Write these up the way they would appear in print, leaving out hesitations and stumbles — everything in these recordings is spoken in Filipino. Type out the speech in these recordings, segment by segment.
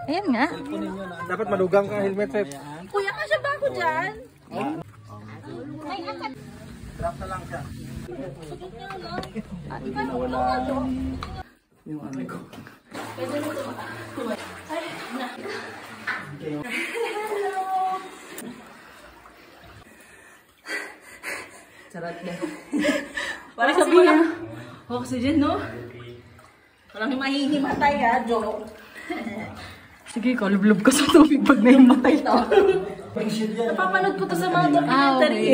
Ayan nga. Dapat malugang ka helmet, Sep. Kuya ka siya ba ako dyan? Drop na lang siya. Yung ano ko. Sarap na. Parang sabihin. Oxygen, no? Parang mahihimatay, ha? Joke. Sige, kalublob ka sa tubig pag nahimatay to. Napapanood ko to sa mga documentary.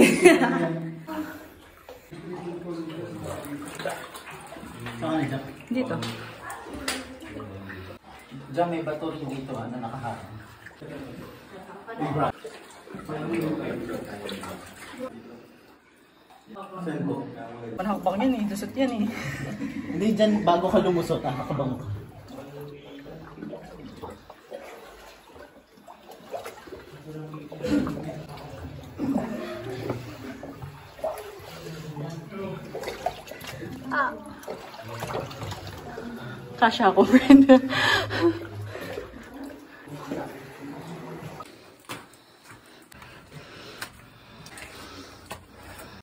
Dito. Diyan may bato rin dito na nakaharang. Panahakbang yan eh, dusot yan eh. Hindi dyan bago ka lumusot, nakakabang ko. Kasha ako, friend.